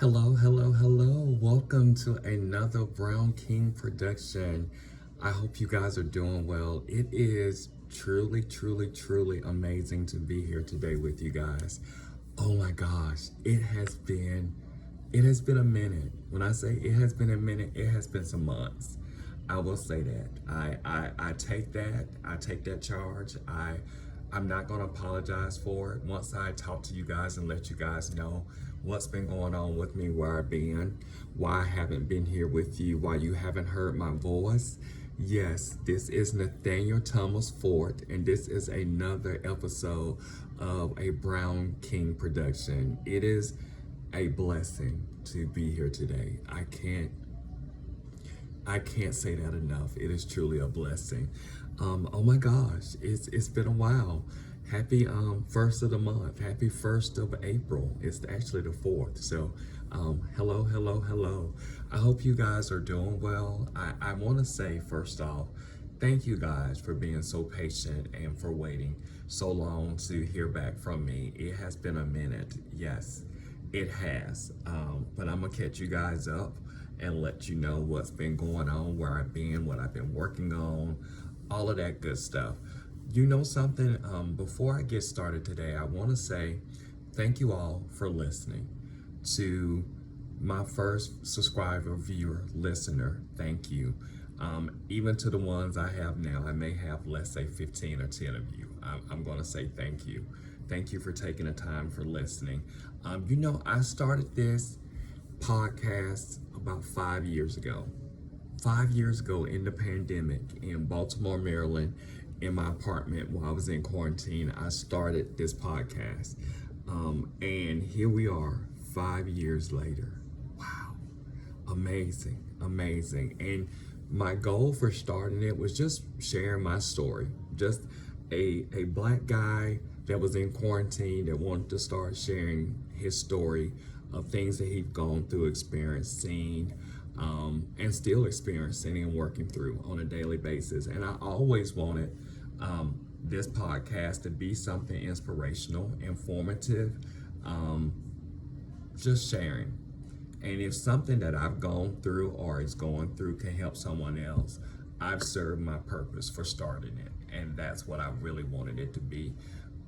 Hello, hello, hello. Welcome to another Brown King production. I hope you guys are doing well. It is truly, truly, truly amazing to be here today with you guys. Oh my gosh, it has been a minute. When I say it has been a minute, it has been some months. I will say that. I take that. I take that charge. I'm not gonna apologize for it. Once I talk to you guys and let you guys know what's been going on with me, where I've been, why I haven't been here with you, why you haven't heard my voice. Yes, this is Nathaniel Thomas-Fort, and this is another episode of a Brown King production. It is a blessing to be here today. I can't say that enough. It is truly a blessing. Oh my gosh, it's been a while. Happy first of the month. Happy 1st of April. It's actually the 4th. So hello, hello, hello. I hope you guys are doing well. I want to say first off, thank you guys for being so patient and for waiting so long to hear back from me. It has been a minute. Yes, it has. But I'm gonna catch you guys up and let you know what's been going on, where I've been, what I've been working on, all of that good stuff. You know something? Before I get started today, I want to say thank you all for listening to my first subscriber, viewer, listener. Thank you. Even to the ones I have now, I may have, let's say, 15 or 10 of you. I'm going to say thank you. Thank you for taking the time for listening. I started this podcast about 5 years ago. 5 years ago in the pandemic in Baltimore, Maryland, in my apartment while I was in quarantine, I started this podcast. And here we are 5 years later. Wow. Amazing, amazing. And my goal for starting it was just sharing my story. Just a black guy that was in quarantine that wanted to start sharing his story of things that he'd gone through, experienced, seen, and still experiencing and working through on a daily basis. And I always wanted this podcast to be something inspirational, informative, just sharing. And if something that I've gone through or is going through can help someone else, I've served my purpose for starting it. And that's what I really wanted it to be.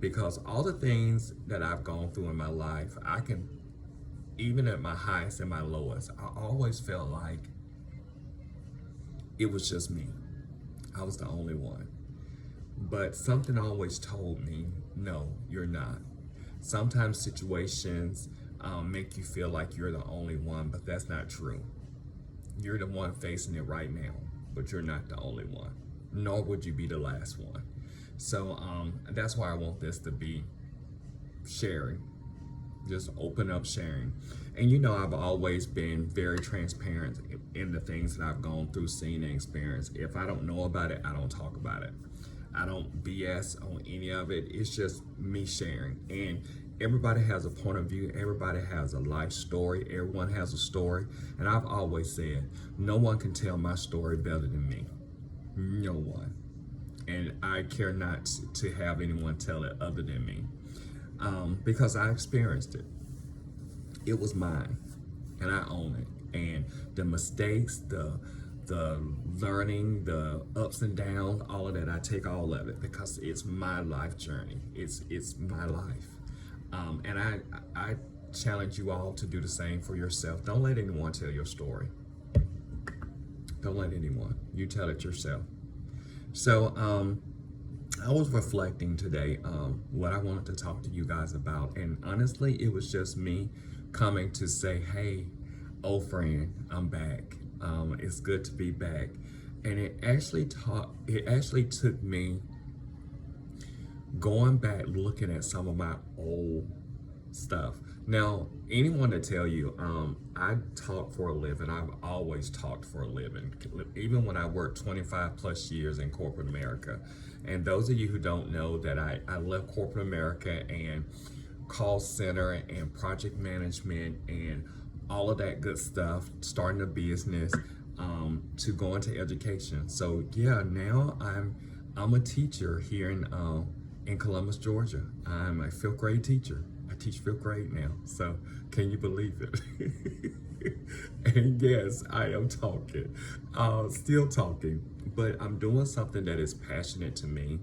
Because all the things that I've gone through in my life, even at my highest and my lowest, I always felt like it was just me. I was the only one. But something always told me, no, you're not. Sometimes situations make you feel like you're the only one, but that's not true. You're the one facing it right now, but you're not the only one, nor would you be the last one. So that's why I want this to be sharing, just open up sharing. And I've always been very transparent in the things that I've gone through, seen, and experienced. If I don't know about it, I don't talk about it. I don't BS on any of it. It's just me sharing. And everybody has a point of view. Everybody has a life story. Everyone has a story. And I've always said, no one can tell my story better than me. No one. And I care not to have anyone tell it other than me. Because I experienced it. It was mine. And I own it. And the mistakes, the learning, the ups and downs, all of that, I take all of it because it's my life journey. It's my life. And I challenge you all to do the same for yourself. Don't let anyone tell your story. Don't let anyone. You tell it yourself. So I was reflecting today what I wanted to talk to you guys about. And honestly, it was just me coming to say, hey, old friend, I'm back. It's good to be back. And it actually took me going back, looking at some of my old stuff. Now, anyone to tell you, I talk for a living. I've always talked for a living, even when I worked 25 plus years in corporate America. And those of you who don't know that I left corporate America and call center and project management and all of that good stuff, starting a business, to go into education. So yeah, now I'm a teacher here in Columbus, Georgia. I'm a 5th grade teacher. I teach fifth grade now. So can you believe it? And yes, I am talking, still talking, but I'm doing something that is passionate to me.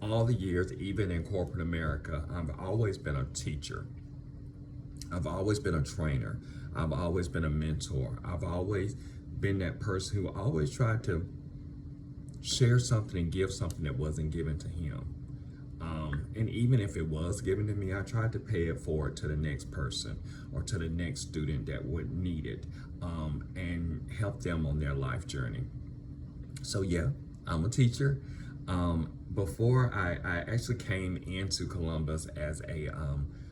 All the years, even in corporate America, I've always been a teacher. I've always been a trainer. I've always been a mentor. I've always been that person who always tried to share something and give something that wasn't given to him. And even if it was given to me, I tried to pay it forward to the next person or to the next student that would need it, and help them on their life journey. So yeah, I'm a teacher. Before I actually came into Columbus as a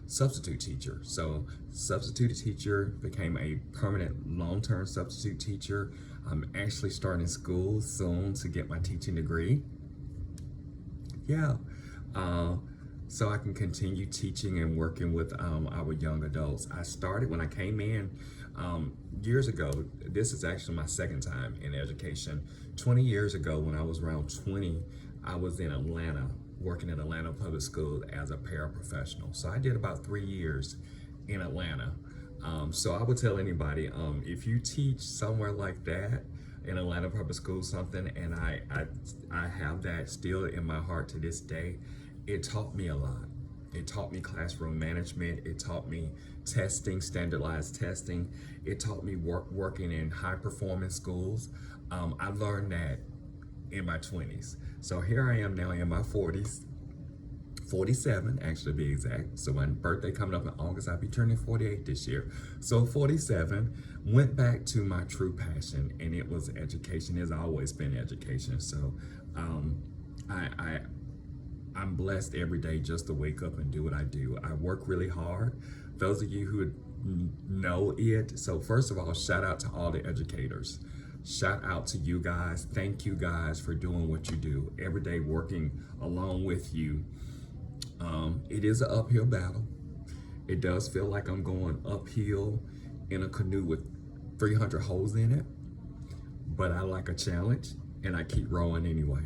substitute teacher. So substitute teacher became a permanent long-term substitute teacher. I'm actually starting school soon to get my teaching degree. Yeah. So I can continue teaching and working with our young adults. I started when I came in years ago. This is actually my second time in education. 20 years ago, when I was around 20, I was in Atlanta, working at Atlanta Public Schools as a paraprofessional. So I did about 3 years in Atlanta. So I would tell anybody, if you teach somewhere like that, in Atlanta Public Schools, something, and I have that still in my heart to this day. It taught me a lot. It taught me classroom management. It taught me testing, standardized testing. It taught me working in high performance schools. I learned that in my 20s. So here I am now in my 40s, 47 actually to be exact. So my birthday coming up in August, I'll be turning 48 this year. So 47, went back to my true passion, and it was education. It's always been education. So I'm blessed every day just to wake up and do what I do. I work really hard. Those of you who know it, so first of all, shout out to all the educators. Shout out to you guys. Thank you guys for doing what you do every day, working along with you. It is an uphill battle. It does feel like I'm going uphill in a canoe with 300 holes in it, but I like a challenge and I keep rowing anyway.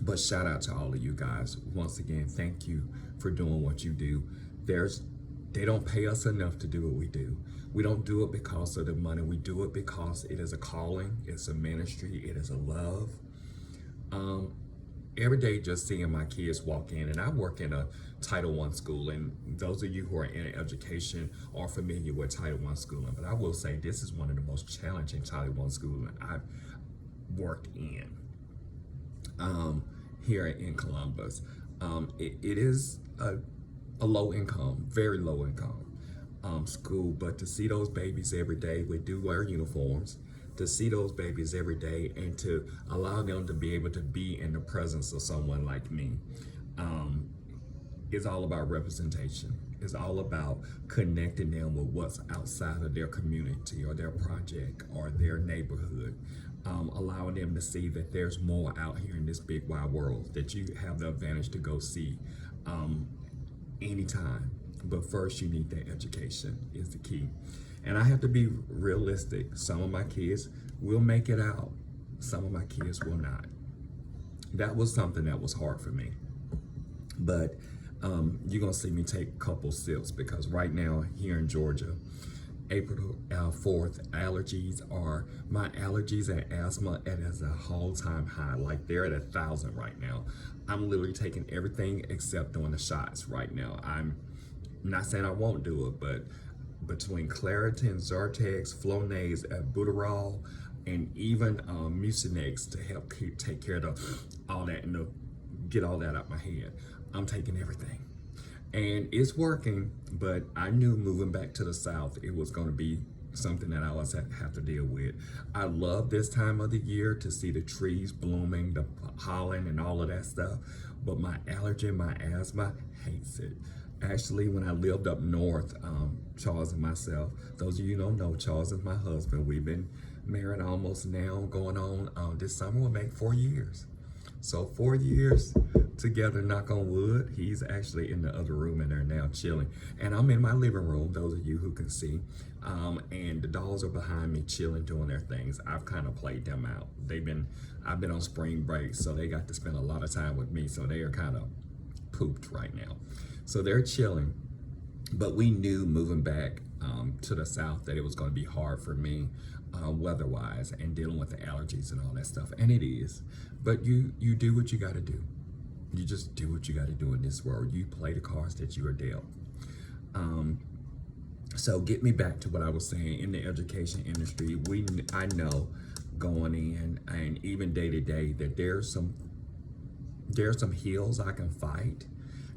But shout out to all of you guys. Once again, thank you for doing what you do. They don't pay us enough to do what we do. We don't do it because of the money. We do it because it is a calling, it's a ministry, it is a love. Every day just seeing my kids walk in, and I work in a Title I school, and those of you who are in education are familiar with Title I schooling, but I will say this is one of the most challenging Title I schooling I've worked in. Here in Columbus. It is a low income, very low income school, but to see those babies every day, we do wear uniforms, to see those babies every day and to allow them to be able to be in the presence of someone like me, is all about representation. It's all about connecting them with what's outside of their community or their project or their neighborhood. Allowing them to see that there's more out here in this big wide world that you have the advantage to go see anytime. But first you need that education is the key. And I have to be realistic. Some of my kids will make it out. Some of my kids will not. That was something that was hard for me. But you're gonna see me take a couple sips because right now here in Georgia, April 4th, my allergies and asthma at a all-time high. Like they're at 1,000 right now. I'm literally taking everything except doing the shots right now. I'm not saying I won't do it, but between Claritin, Zyrtex, Flonase, Albuterol, and even Mucinex to help take care of all that and get all that out my head, I'm taking everything. And it's working, but I knew moving back to the South, it was going to be something that I always have to deal with. I love this time of the year to see the trees blooming, the pollen and all of that stuff, but my allergy, my asthma hates it. Actually, when I lived up north, Charles and myself, those of you who don't know, Charles is my husband. We've been married almost now going on, this summer will make 4 years. So 4 years together, knock on wood. He's actually in the other room in there now chilling. And I'm in my living room, those of you who can see. And the dolls are behind me chilling, doing their things. I've kind of played them out. I've been on spring break, so they got to spend a lot of time with me. So they are kind of pooped right now. So they're chilling. But we knew moving back to the South that it was going to be hard for me weather-wise and dealing with the allergies and all that stuff. And it is. But you do what you got to do. You just do what you got to do in this world. You play the cards that you are dealt. So get me back to what I was saying. In the education industry, I know going in and even day to day that there's some hills I can fight,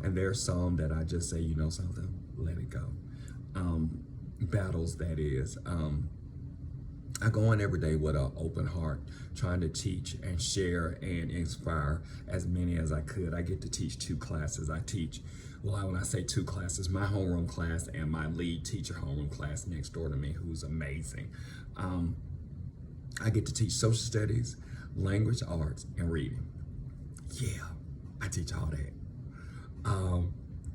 and there's some that I just say, you know something, let it go. Battles, that is. I go in every day with an open heart, trying to teach and share and inspire as many as I could. I get to teach 2 classes. I teach, well, when I say 2 classes, my homeroom class and my lead teacher homeroom class next door to me, who's amazing. I get to teach social studies, language arts, and reading. Yeah, I teach all that.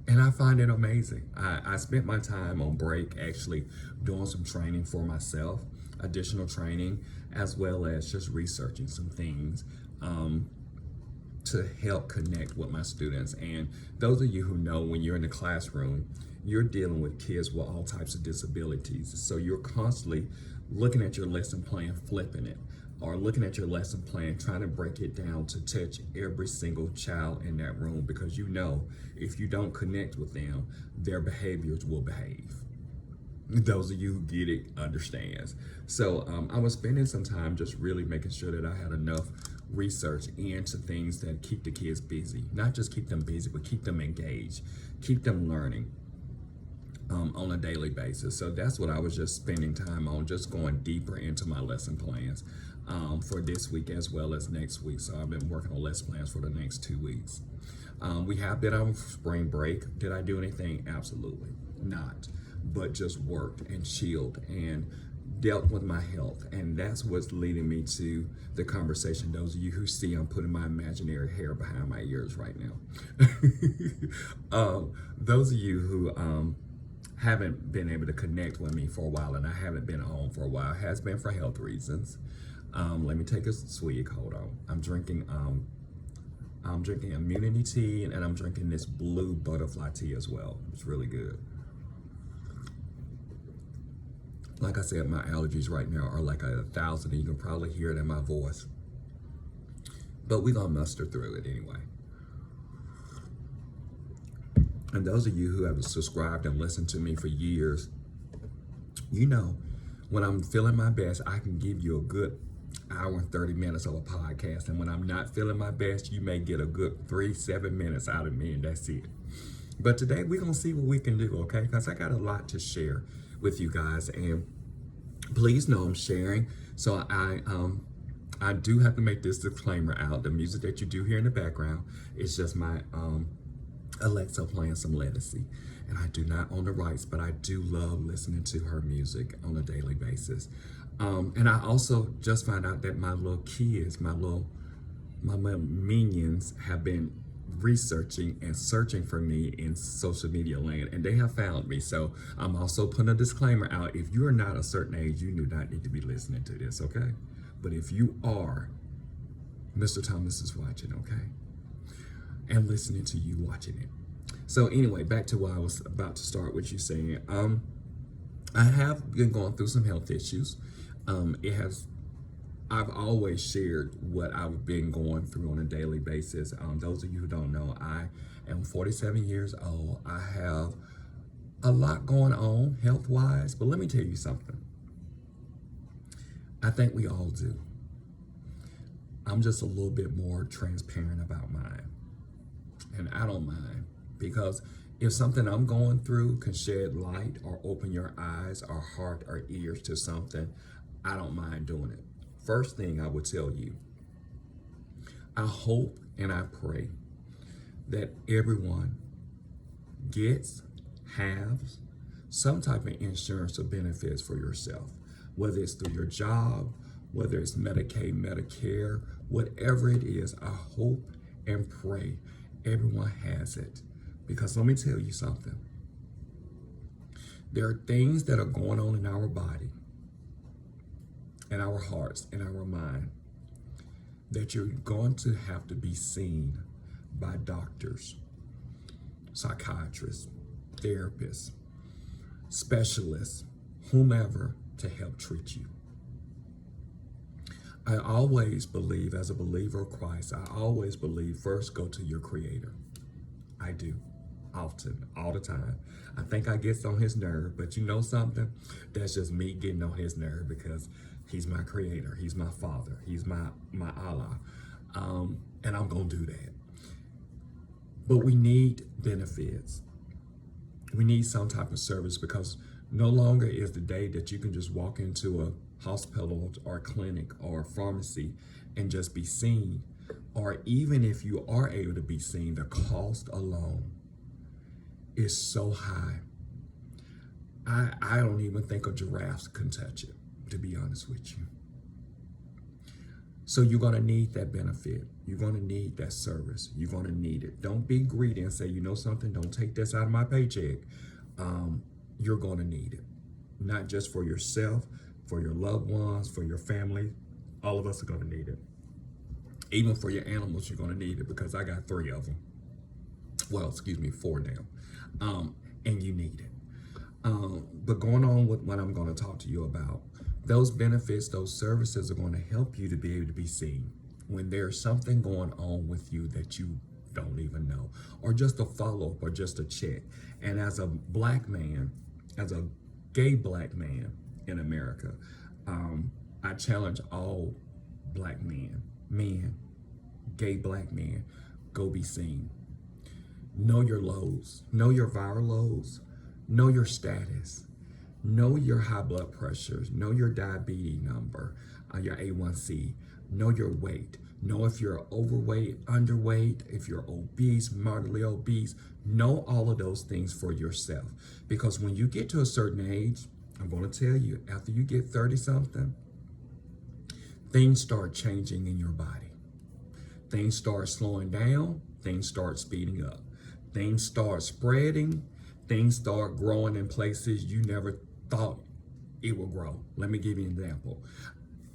And I find it amazing. I spent my time on break actually doing some training for myself, additional training, as well as just researching some things to help connect with my students. And those of you who know, when you're in the classroom, you're dealing with kids with all types of disabilities. So you're constantly looking at your lesson plan, flipping it, or looking at your lesson plan, trying to break it down to touch every single child in that room, because you know if you don't connect with them, their behaviors will behave. Those of you who get it understands. So I was spending some time just really making sure that I had enough research into things that keep the kids busy. Not just keep them busy, but keep them engaged, keep them learning on a daily basis. So that's what I was just spending time on, just going deeper into my lesson plans for this week as well as next week. So I've been working on lesson plans for the next 2 weeks. We have been on spring break. Did I do anything? Absolutely not. But just worked and chilled and dealt with my health. And that's what's leading me to the conversation. Those of you who see I'm putting my imaginary hair behind my ears right now. Those of you who haven't been able to connect with me for a while, and I haven't been home for a while, has been for health reasons. Let me take a swig. Hold on. I'm drinking immunity tea, and I'm drinking this blue butterfly tea as well. It's really good. Like I said, my allergies right now are like 1,000, and you can probably hear it in my voice. But we're gonna muster through it anyway. And those of you who have subscribed and listened to me for years, you know, when I'm feeling my best, I can give you a good hour and 30 minutes of a podcast. And when I'm not feeling my best, you may get a good 3-7 minutes out of me, and that's it. But today we're gonna see what we can do, okay? Because I got a lot to share with you guys, and please know I'm sharing. So I do have to make this disclaimer out. The music that you do hear in the background is just my Alexa playing some Legacy, and I do not own the rights, but I do love listening to her music on a daily basis. And I also just found out that my little kids, my little minions, have been researching and searching for me in social media land, and they have found me. So I'm also putting a disclaimer out. If you are not a certain age, you do not need to be listening to this, okay? But if you are, Mr. Thomas is watching, okay? And listening to you watching it. So anyway, back to what I was about to start with you saying. I have been going through some health issues. I've always shared what I've been going through on a daily basis. Those of you who don't know, I am 47 years old. I have a lot going on health-wise, but let me tell you something. I think we all do. I'm just a little bit more transparent about mine. And I don't mind, because if something I'm going through can shed light or open your eyes or heart or ears to something, I don't mind doing it. First thing I would tell you, I hope and I pray that everyone has some type of insurance or benefits for yourself, whether it's through your job, whether it's Medicaid, Medicare, whatever it is. I hope and pray everyone has it, because let me tell you something. There are things that are going on in our body, in our hearts, in our mind, that you're going to have to be seen by doctors, psychiatrists, therapists, specialists, whomever, to help treat you. I always believe, as a believer of Christ, I always believe first go to your Creator. I do. Often, all the time. I think I get on his nerve, but you know something? That's just me getting on his nerve because he's my Creator. He's my Father. He's my Allah. And I'm going to do that. But we need benefits. We need some type of service, because no longer is the day that you can just walk into a hospital or a clinic or a pharmacy and just be seen. Or even if you are able to be seen, the cost alone is so high. I don't even think a giraffe can touch it, to be honest with you. So you're going to need that benefit. You're going to need that service. You're going to need it. Don't be greedy and say, you know something, don't take this out of my paycheck. You're going to need it. Not just for yourself, for your loved ones, for your family. All of us are going to need it. Even for your animals, you're going to need it, because I got 3 of them. Well, excuse me, 4 now. And you need it. But going on with what I'm going to talk to you about, those benefits, those services are going to help you to be able to be seen when there's something going on with you that you don't even know, or just a follow-up, or just a check. And as a black man, as a gay black man in America, I challenge all black men, gay black men, go be seen. Know your lows, know your viral lows, know your status, know your high blood pressures, know your diabetes number, your A1C, know your weight, know if you're overweight, underweight, if you're obese, moderately obese. Know all of those things for yourself, because when you get to a certain age, I'm going to tell you, after you get 30 something, things start changing in your body. Things start slowing down, things start speeding up, things start spreading, things start growing in places you never thought it would grow. Let me give you an example.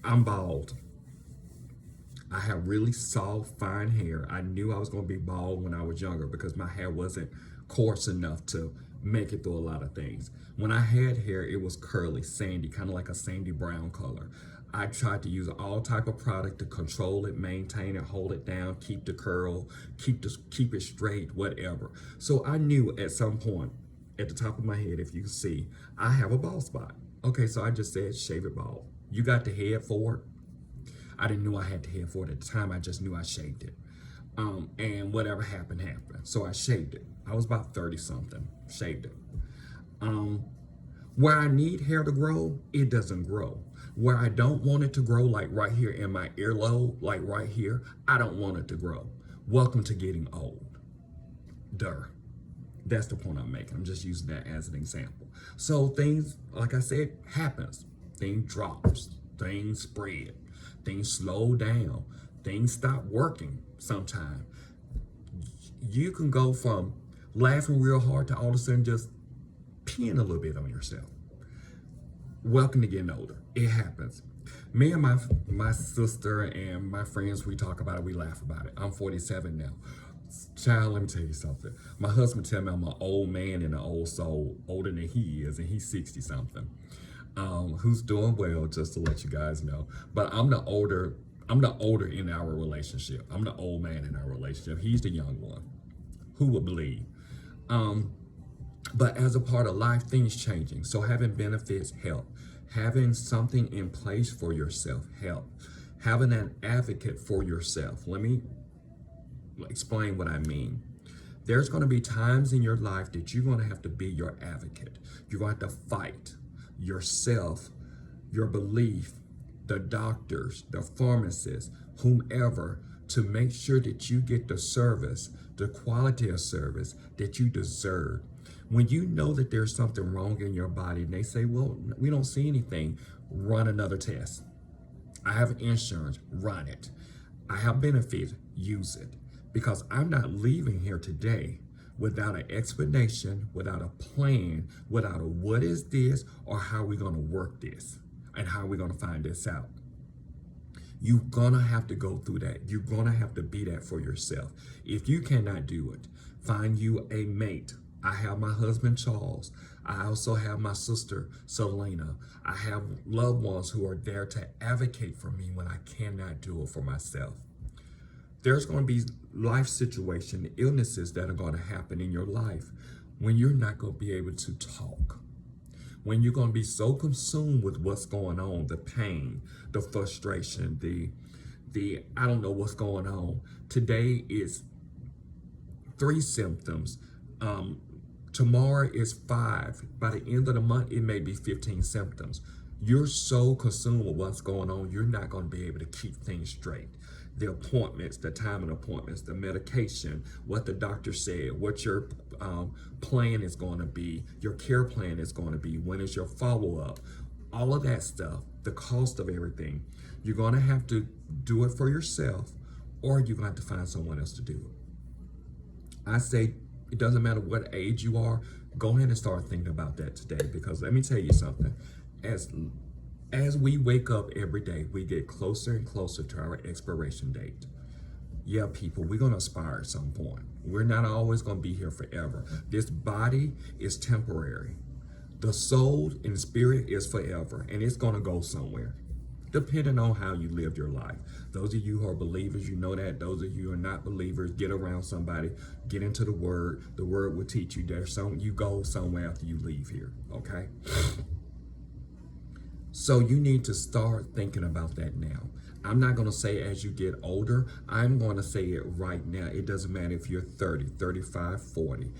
I'm bald. I have really soft, fine hair. I knew I was going to be bald when I was younger because my hair wasn't coarse enough to make it through a lot of things. When I had hair, it was curly, sandy, kind of like a sandy brown color. I tried to use all type of product to control it, maintain it, hold it down, keep the curl, keep it straight, whatever. So I knew at some point, at the top of my head, if you can see, I have a bald spot. Okay, so I just said, shave it bald. You got the head for it. I didn't know I had the head for it at the time. I just knew I shaved it. And whatever happened, happened. So I shaved it. I was about 30 something, shaved it. Where I need hair to grow, it doesn't grow. Where I don't want it to grow, like right here in my earlobe, like right here, I don't want it to grow. Welcome to getting old. That's the point I'm making. I'm just using that as an example. So things, like I said, happens. Things drops, things spread, things slow down, things stop working sometime. You can go from laughing real hard to all of a sudden just peeing a little bit on yourself. Welcome to getting older. It happens. Me and my sister and my friends, we talk about it, we laugh about it. I'm 47 now. Child, let me tell you something. My husband tell me I'm an old man in an old soul, older than he is, and he's 60 something. Who's doing well, just to let you guys know. But I'm the older in our relationship. I'm the old man in our relationship. He's the young one. Who would believe? But as a part of life, things changing. So having benefits help. Having something in place for yourself help. Having an advocate for yourself. Let me explain what I mean. There's going to be times in your life that you're going to have to be your advocate. You're going to have to fight yourself, your belief, the doctors, the pharmacists, whomever, to make sure that you get the service, the quality of service that you deserve. When you know that there's something wrong in your body and they say, well, we don't see anything, run another test. I have insurance, run it. I have benefits, use it. Because I'm not leaving here today without an explanation, without a plan, without a what is this, or how are we going to work this, and how are we going to find this out. You're going to have to go through that. You're going to have to be that for yourself. If you cannot do it, find you a mate. I have my husband, Charles. I also have my sister, Selena. I have loved ones who are there to advocate for me when I cannot do it for myself. There's going to be life situation, illnesses that are going to happen in your life when you're not going to be able to talk. When you're going to be so consumed with what's going on, the pain, the frustration, the I don't know what's going on. Today is 3 symptoms. Tomorrow is 5. By the end of the month, it may be 15 symptoms. You're so consumed with what's going on, you're not going to be able to keep things straight. The appointments, the time of appointments, the medication, what the doctor said, what your plan is going to be, your care plan is going to be, when is your follow-up, all of that stuff, the cost of everything. You're going to have to do it for yourself, or you're going to have to find someone else to do it. I say it doesn't matter what age you are, go ahead and start thinking about that today, because let me tell you something. As we wake up every day, we get closer and closer to our expiration date. Yeah, people, we're going to expire at some point. We're not always going to be here forever. This body is temporary. The soul and the spirit is forever, and it's going to go somewhere, depending on how you lived your life. Those of you who are believers, you know that. Those of you who are not believers, get around somebody, get into the word. The word will teach you. You go somewhere after you leave here, okay? So you need to start thinking about that now. I'm not going to say as you get older. I'm going to say it right now. It doesn't matter if you're 30, 35, 40,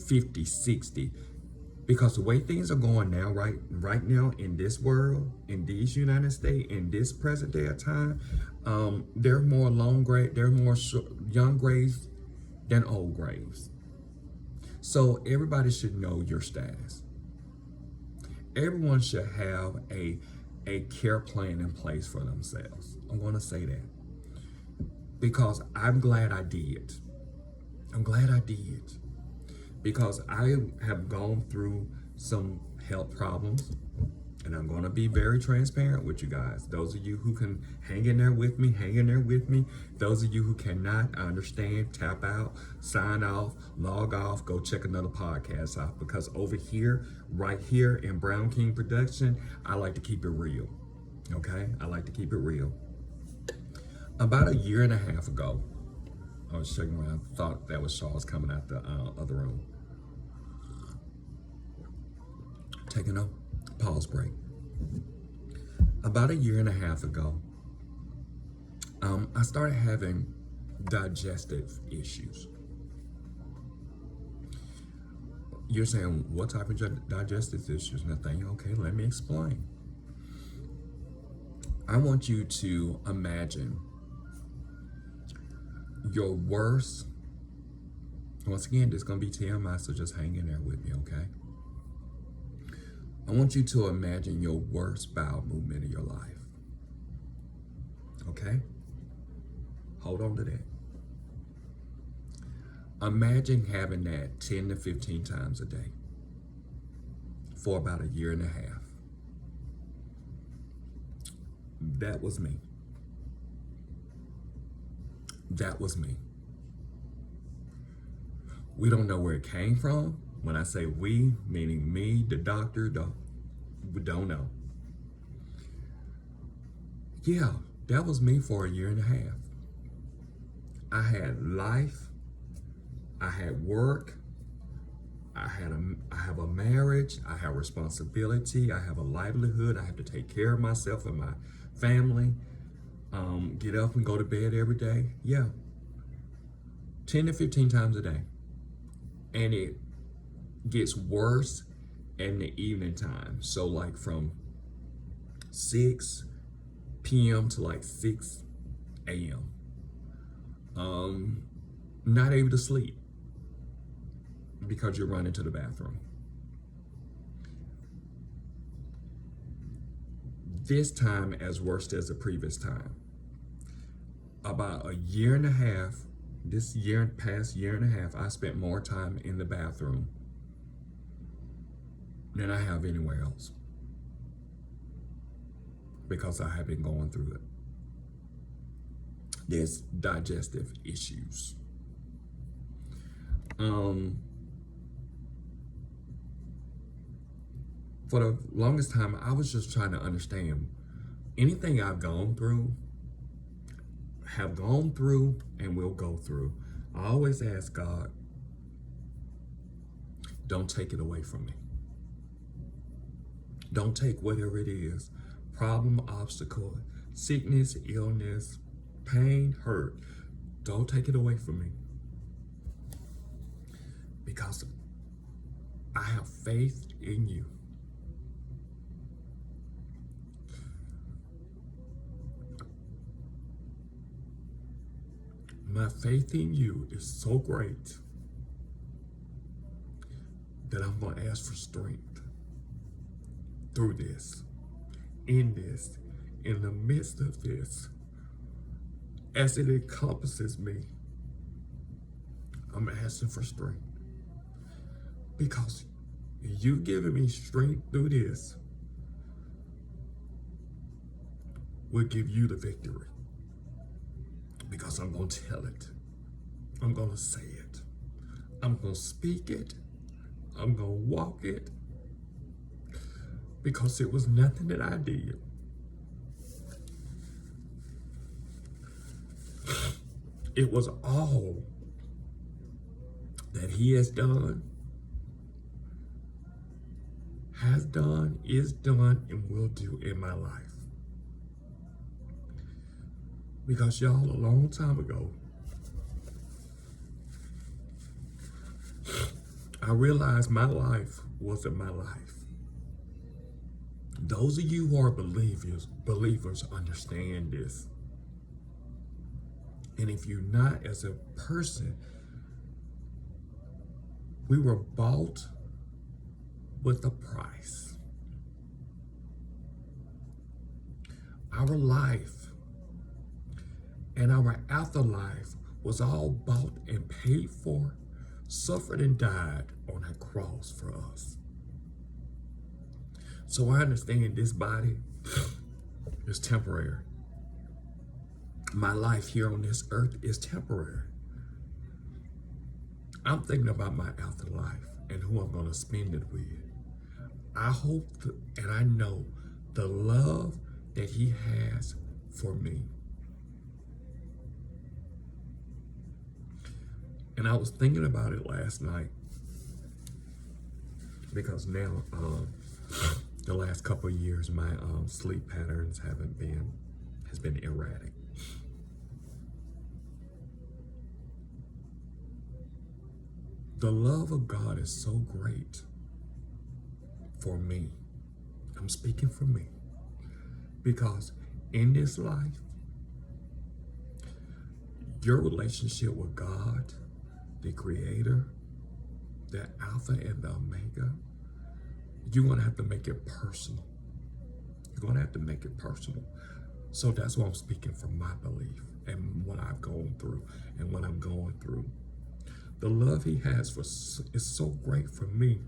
50, 60. Because the way things are going now, right now in this world, in these United States, in this present day of time, there are more young graves than old graves. So everybody should know your status. Everyone should have a care plan in place for themselves. I'm going to say that because I'm glad I did. I'm glad I did. Because I have gone through some health problems, and I'm going to be very transparent with you guys. Those of you who can hang in there with me, hang in there with me. Those of you who cannot, I understand, tap out, sign off, log off, go check another podcast out. Because over here, right here in Brown King Production, I like to keep it real, okay? I like to keep it real. About a year and a half ago, I was checking around, thought that was Charles coming out the other room. Taking a pause break. About a year and a half ago, I started having digestive issues. You're saying, what type of digestive issues, Nathaniel? Okay, let me explain. I want you to imagine your worst, once again, this is going to be TMI, so just hang in there with me, okay? I want you to imagine your worst bowel movement of your life. Okay? Hold on to that. Imagine having that 10 to 15 times a day for about a year and a half. That was me. That was me. We don't know where it came from. When I say we, meaning me, the doctor, we don't know. Yeah, that was me for a year and a half. I had life, I had work, I have a marriage, I have responsibility, I have a livelihood, I have to take care of myself and my family, get up and go to bed every day. Yeah, 10 to 15 times a day. And it gets worse in the evening time. So like from 6 p.m. to like 6 a.m. Not able to sleep because you're running to the bathroom. This time as worse as the previous time. About a year and a half, past year and a half, I spent more time in the bathroom than I have anywhere else because I have been going through it. There's digestive issues. for the longest time, I was just trying to understand anything I've gone through, have gone through, and will go through. I always ask God, don't take it away from me. Don't take whatever it is, problem, obstacle, sickness, illness, pain, hurt. Don't take it away from me. Because I have faith in you. My faith in you is so great that I'm going to ask for strength through this, in the midst of this, as it encompasses me. I'm asking for strength because you giving me strength through this will give you the victory. Because I'm going to tell it. I'm going to say it. I'm going to speak it. I'm going to walk it. Because it was nothing that I did. It was all that he has done, is done, and will do in my life. Because y'all, a long time ago, I realized my life wasn't my life. Those of you who are believers understand this. And if you're not, as a person, we were bought with a price. Our life and our afterlife was all bought and paid for, suffered and died on a cross for us. So I understand this body is temporary. My life here on this earth is temporary. I'm thinking about my afterlife and who I'm going to spend it with. I hope and I know the love that he has for me. And I was thinking about it last night because now, the last couple of years, my sleep patterns has been erratic. The love of God is so great for me. I'm speaking for me. Because in this life, your relationship with God, the Creator, the Alpha and the Omega, you're going to have to make it personal. You're going to have to make it personal. So that's why I'm speaking from my belief and what I've gone through and what I'm going through. The love he has is so great for me.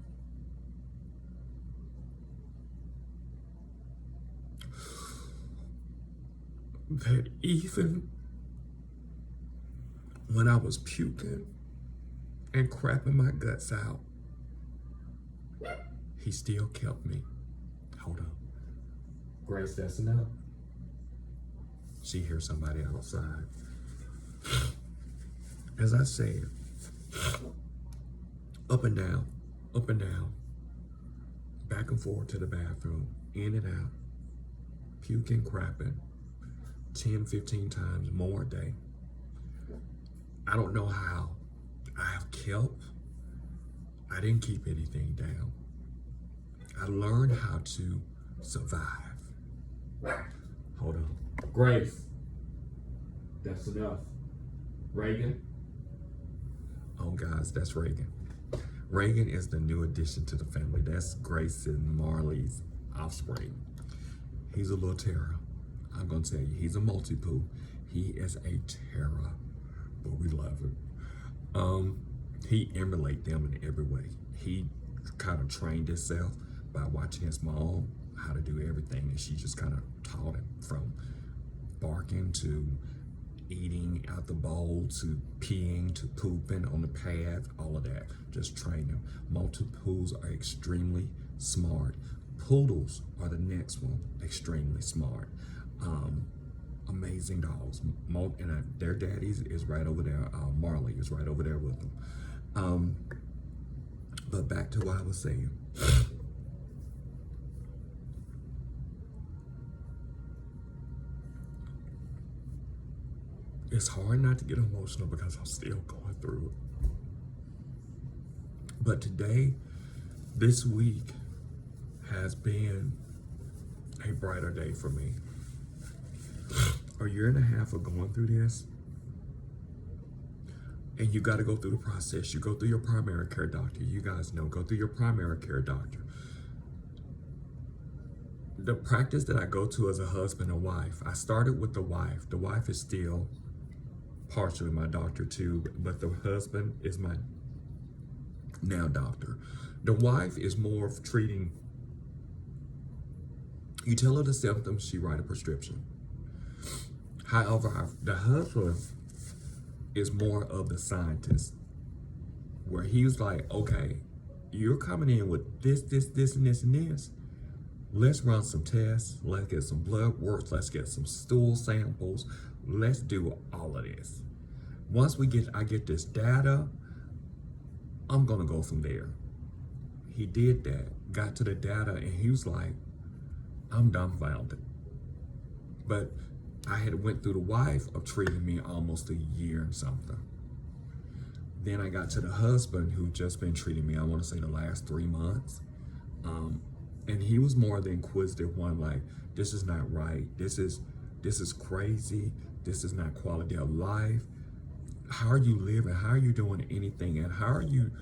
That even when I was puking and crapping my guts out, he still kept me. Hold on. Grace, that's enough. She hears somebody outside. As I said, up and down, back and forth to the bathroom, in and out, puking, crapping, 10, 15 times more a day. I don't know how I didn't keep anything down. I learned how to survive. Hold on. Grace, that's enough. Reagan. Oh, guys, that's Reagan. Reagan is the new addition to the family. That's Grace and Marley's offspring. He's a little terror. I'm going to tell you, he's a multi-poo. He is a terror, but we love him. He emulates them in every way. He kind of trained himself by watching his mom how to do everything, and she just kind of taught him from barking to eating out the bowl to peeing to pooping on the path, all of that. Just train them. Multi-poos are extremely smart. Poodles are the next one, extremely smart. Amazing dogs. Their daddies is right over there. Marley is right over there with them. But back to what I was saying. It's hard not to get emotional because I'm still going through it. But today, this week, has been a brighter day for me. A year and a half of going through this, and you got to go through the process. You go through your primary care doctor. You guys know, go through your primary care doctor. The practice that I go to as a husband and wife, I started with the wife. The wife is still partially my doctor too, but the husband is my now doctor. The wife is more of treating. You tell her the symptoms, she write a prescription. However, the husband is more of the scientist, where he's like, okay, you're coming in with this, and this. Let's run some tests. Let's get some blood work. Let's get some stool samples. Let's do all of this. Once I get this data, I'm gonna go from there. He did that, got to the data, and he was like, I'm dumbfounded. But I had went through the wife of treating me almost a year and something. Then I got to the husband who just been treating me, I want to say the last 3 months. And he was more the inquisitive one, like, this is not right. This is crazy. This is not quality of life. How are you living? How are you doing anything? And how are you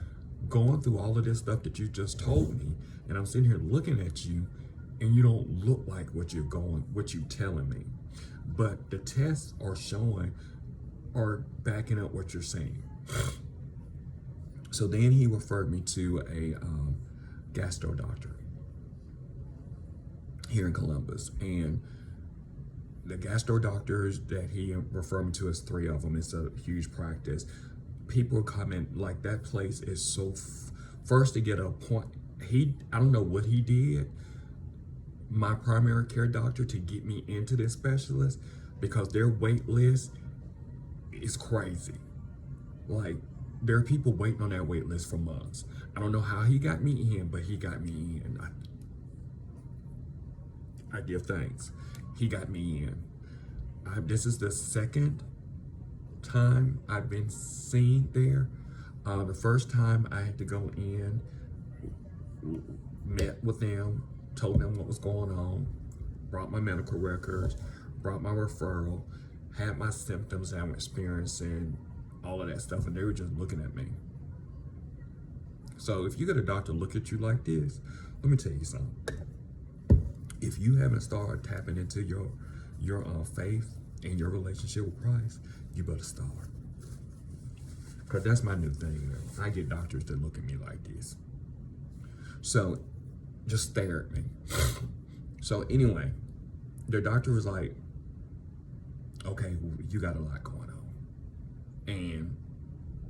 going through all of this stuff that you just told me? And I'm sitting here looking at you, and you don't look like what you're telling me. But the tests are backing up what you're saying. So then he referred me to a gastro doctor here in Columbus. And the gastro doctors that he referred me to, is 3 of them. It's a huge practice. People come in, like, that place is so, first to get a point, I don't know what he did, my primary care doctor, to get me into this specialist, because their wait list is crazy. Like, there are people waiting on that wait list for months. I don't know how he got me in, but he got me in. I give thanks. He got me in. This is the second time I've been seen there. The first time I had to go in, met with them, told them what was going on, brought my medical records, brought my referral, had my symptoms that I'm experiencing, all of that stuff, and they were just looking at me. So if you get a doctor look at you like this, let me tell you something. If you haven't started tapping into your faith and your relationship with Christ, you better start. Because that's my new thing now. I get doctors that look at me like this. So just stare at me. So anyway, the doctor was like, okay, well, you got a lot going on. And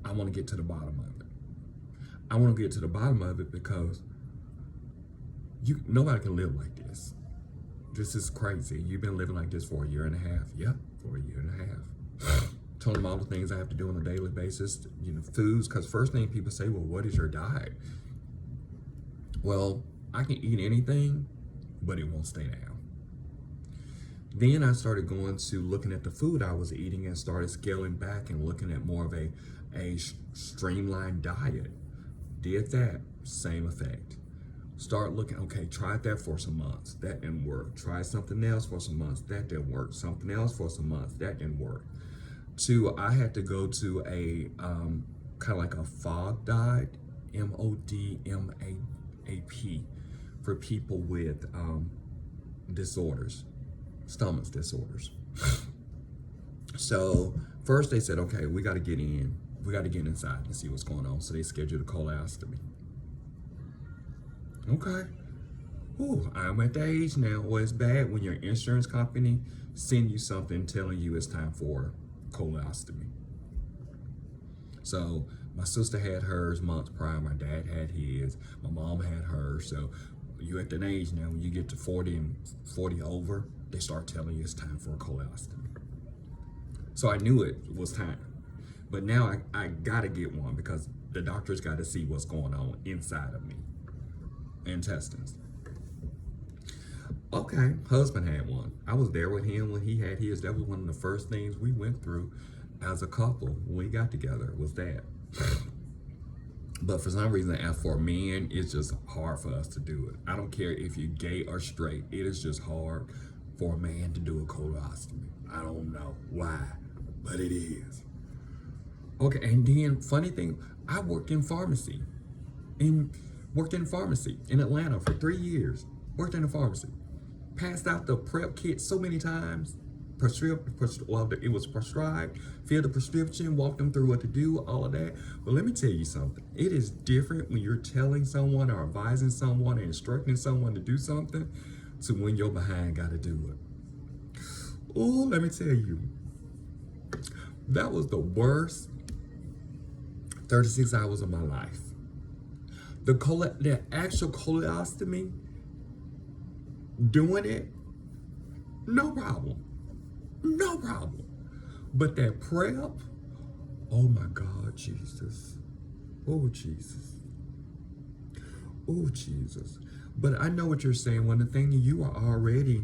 I want to get to the bottom of it. I want to get to the bottom of it because nobody can live like this. This is crazy. You've been living like this for a year and a half. Yep, for a year and a half. Told them all the things I have to do on a daily basis, foods, because first thing people say, well, what is your diet? Well, I can eat anything, but it won't stay down. Then I started going to looking at the food I was eating and started scaling back and looking at more of a streamlined diet. Did that, same effect. Start looking, okay, tried that for some months, that didn't work. Tried something else for some months, that didn't work. Something else for some months, that didn't work. 2, I had to go to a kind of like a FODMAP diet, MODMAP, for people with disorders, stomach disorders. So first they said, okay, we got to get inside and see what's going on. So they scheduled a colostomy. Okay. Ooh, I'm at the age now where it's bad when your insurance company send you something telling you it's time for colostomy. So my sister had hers months prior, my dad had his, my mom had hers. So, you're at an age now when you get to 40 and 40 over, they start telling you it's time for a colostomy. So I knew it was time. But now I gotta get one because the doctors gotta see what's going on inside of me. Intestines. Okay, husband had one. I was there with him when he had his. That was one of the first things we went through as a couple when we got together, was that. But for some reason, as for men, it's just hard for us to do it. I don't care if you're gay or straight. It is just hard for a man to do a colostomy. I don't know why, but it is. Okay, and then funny thing, I worked in pharmacy. Worked in pharmacy in Atlanta for 3 years. Worked in a pharmacy. Passed out the prep kit so many times. It was prescribed, filled the prescription, walked them through what to do, all of that. But let me tell you something. It is different when you're telling someone or advising someone or instructing someone to do something to when you're behind got to do it. Oh, let me tell you. That was the worst 36 hours of my life. The actual colostomy, doing it, no problem. No problem. But that prep, oh my God, Jesus. Oh, Jesus. Oh, Jesus. But I know what you're saying. When the thing you are already,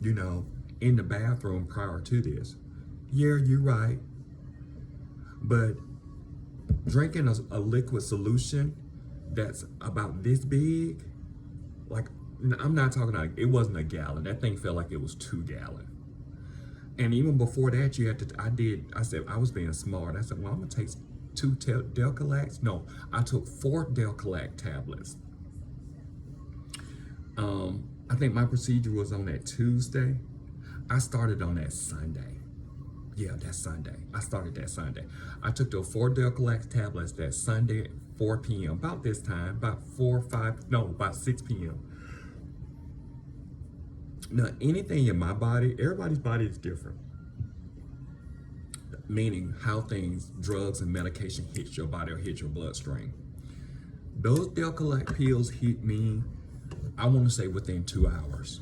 in the bathroom prior to this. Yeah, you're right. But drinking a liquid solution that's about this big, like, I'm not talking like, it wasn't a gallon. That thing felt like it was 2 gallons. And even before that, I said, I was being smart. I said, well, I'm gonna take 2 Delcolax. No, I took 4 Delcolax tablets. I think my procedure was on that Tuesday. I started on that Sunday. Yeah, that Sunday. I started that Sunday. I took the 4 Delcolax tablets that Sunday at 4 p.m. About this time, about 6 p.m. Now, anything in my body, everybody's body is different. Meaning how drugs and medication hit your body or hit your bloodstream. Those Delcolac pills hit me, I want to say within 2 hours.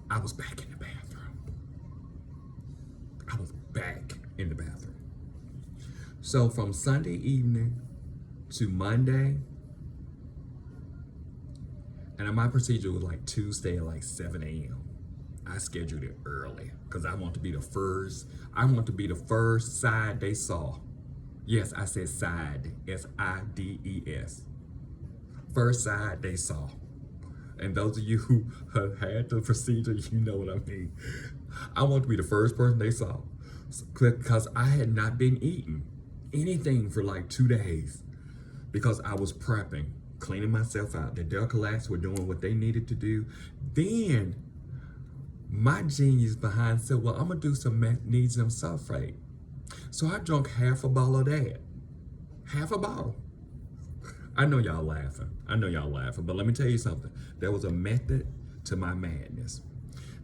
I was back in the bathroom. So from Sunday evening to Monday, and my procedure was like Tuesday at like 7 a.m. I scheduled it early because I want to be the first. I want to be the first side they saw. Yes, I said side, S-I-D-E-S. First side they saw. And those of you who have had the procedure, you know what I mean. I want to be the first person they saw because I had not been eating anything for like 2 days because I was prepping, cleaning myself out. The Delcolax were doing what they needed to do. Then my genius behind said, well, I'm gonna do some magnesium sulfate. So I drank half a bottle of that. Half a bottle. I know y'all laughing. But let me tell you something. There was a method to my madness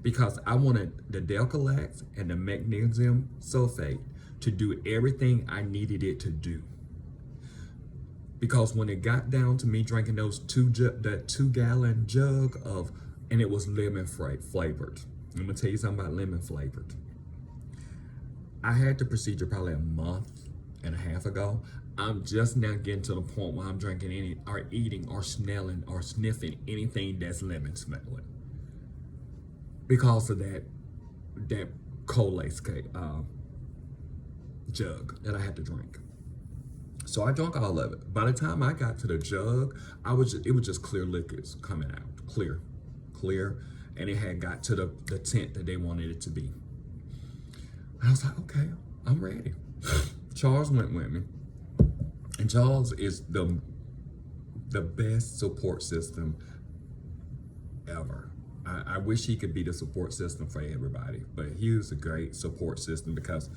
because I wanted the Delcolax and the magnesium sulfate to do everything I needed it to do. Because when it got down to me drinking those 2-gallon jug of, and it was lemon flavored. I'm gonna tell you something about lemon flavored. I had the procedure probably a month and a half ago. I'm just now getting to the point where I'm drinking eating or smelling or sniffing anything that's lemon smelling. Because of that Colace jug that I had to drink. So I drank all of it. By the time I got to the jug, it was just clear liquids coming out. Clear. And it had got to the tint that they wanted it to be. I was like, okay, I'm ready. Charles went with me. And Charles is the best support system ever. I wish he could be the support system for everybody, but he was a great support system because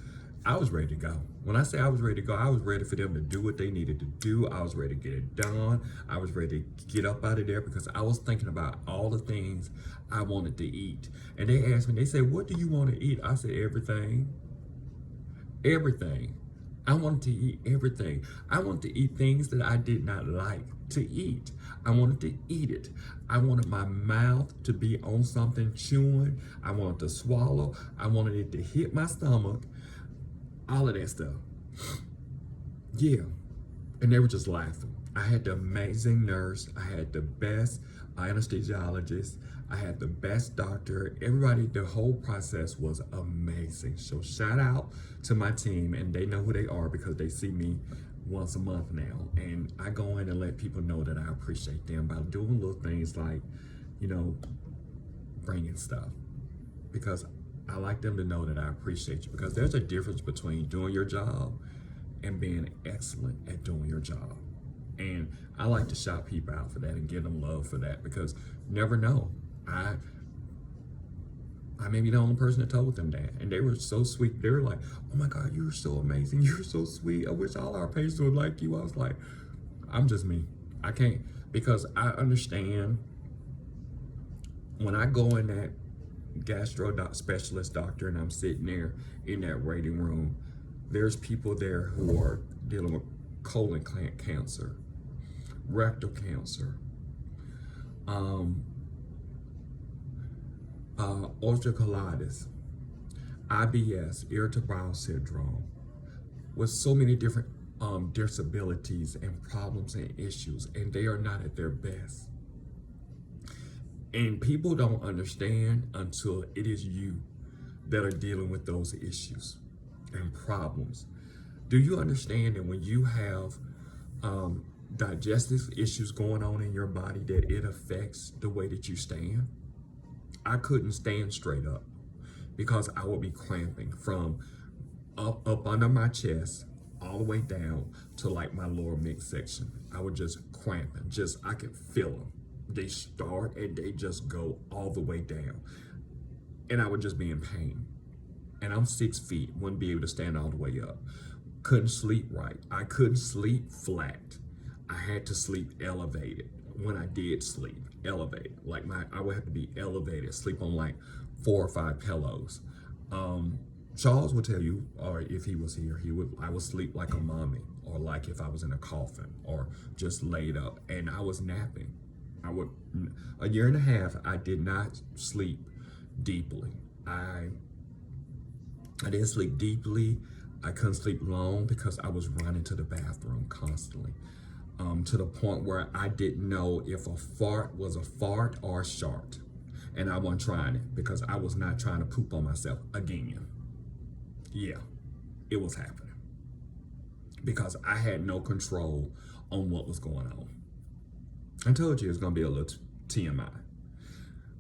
I was ready to go. When I say I was ready to go, I was ready for them to do what they needed to do. I was ready to get it done. I was ready to get up out of there because I was thinking about all the things I wanted to eat. And they asked me, they said, what do you want to eat? I said, everything. Everything. I wanted to eat everything. I wanted to eat things that I did not like. to eat. I wanted to eat it. I wanted my mouth to be on something chewing. I wanted to swallow. I wanted it to hit my stomach. All of that stuff. Yeah. And they were just laughing. I had the amazing nurse. I had the best anesthesiologist. I had the best doctor. Everybody, the whole process was amazing. So shout out to my team, and they know who they are because they see me once a month now. And I go in and let people know that I appreciate them by doing little things like, you know, bringing stuff. Because I like them to know that I appreciate you, because there's a difference between doing your job and being excellent at doing your job. And I like to shout people out for that and give them love for that, because you never know. I may be the only person that told them that. And they were so sweet. They were like, oh my God, you're so amazing. You're so sweet. I wish all our patients would like you. I was like, I'm just me. I can't, because I understand when I go in that specialist doctor and I'm sitting there in that waiting room, there's people there who are dealing with colon cancer, rectal cancer, ulcerative colitis, IBS, irritable bowel syndrome, with so many different disabilities and problems and issues, and they are not at their best. And people don't understand until it is you that are dealing with those issues and problems. Do you understand that when you have digestive issues going on in your body, that it affects the way that you stand? I couldn't stand straight up because I would be cramping from up under my chest all the way down to like my lower midsection. I would just cramping, I could feel them. They start and they just go all the way down. And I would just be in pain. And I'm 6 feet, wouldn't be able to stand all the way up. Couldn't sleep right. I couldn't sleep flat. I had to sleep elevated. When I did sleep, elevated. Like I would have to be elevated, sleep on like 4 or 5 pillows. Charles would tell you, or if he was here, I would sleep like a mummy, or like if I was in a coffin, or just laid up, and I was napping. A year and a half, I did not sleep deeply. I didn't sleep deeply. I couldn't sleep long because I was running to the bathroom constantly. To the point where I didn't know if a fart was a fart or a shart. And I wasn't trying it because I was not trying to poop on myself again. Yeah, it was happening. Because I had no control on what was going on. I told you it was going to be a little TMI.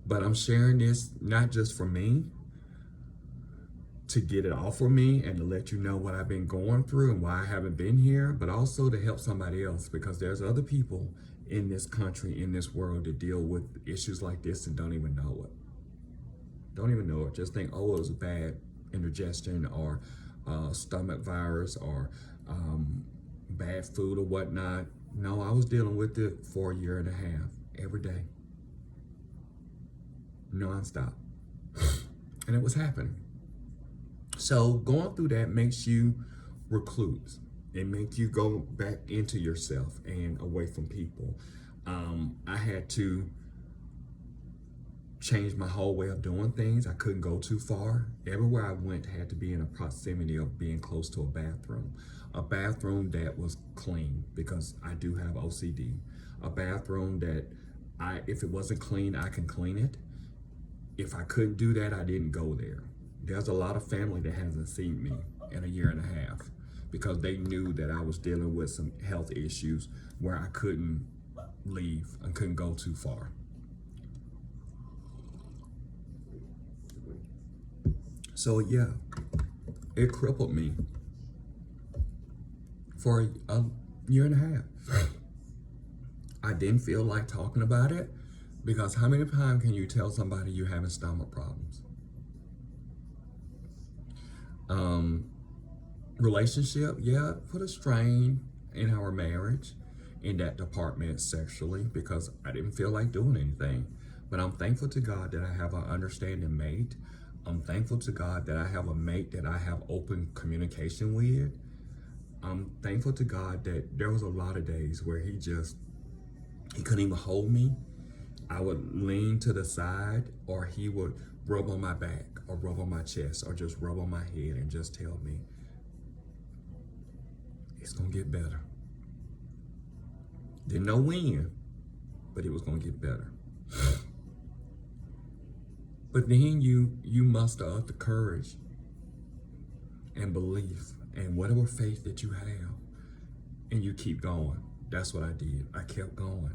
But I'm sharing this not just for me, to get it off of me and to let you know what I've been going through and why I haven't been here, but also to help somebody else, because there's other people in this country, in this world, that deal with issues like this and don't even know it. Don't even know it. Just think, oh, it was a bad indigestion or stomach virus or bad food or whatnot. No, I was dealing with it for a year and a half, every day, nonstop. And it was happening. So going through that makes you recluse. It makes you go back into yourself and away from people. I had to change my whole way of doing things. I couldn't go too far. Everywhere I went had to be in a proximity of being close to a bathroom that was clean, because I do have OCD. A bathroom that if it wasn't clean, I can clean it. If I couldn't do that, I didn't go there. There's a lot of family that hasn't seen me in a year and a half because they knew that I was dealing with some health issues where I couldn't leave and couldn't go too far. So yeah, it crippled me for a year and a half. I didn't feel like talking about it, because how many times can you tell somebody you're having stomach problems? Relationship, yeah, put a strain in our marriage in that department sexually, because I didn't feel like doing anything. But I'm thankful to God that I have an understanding mate. I'm thankful to God that I have a mate that I have open communication with. I'm thankful to God that there was a lot of days where he just He couldn't even hold me. I would lean to the side, or he would rub on my back or rub on my chest or just rub on my head and just tell me, it's gonna get better. Didn't know when, but it was gonna get better. But then you muster up the courage and belief and whatever faith that you have, and you keep going. That's what I did. I kept going.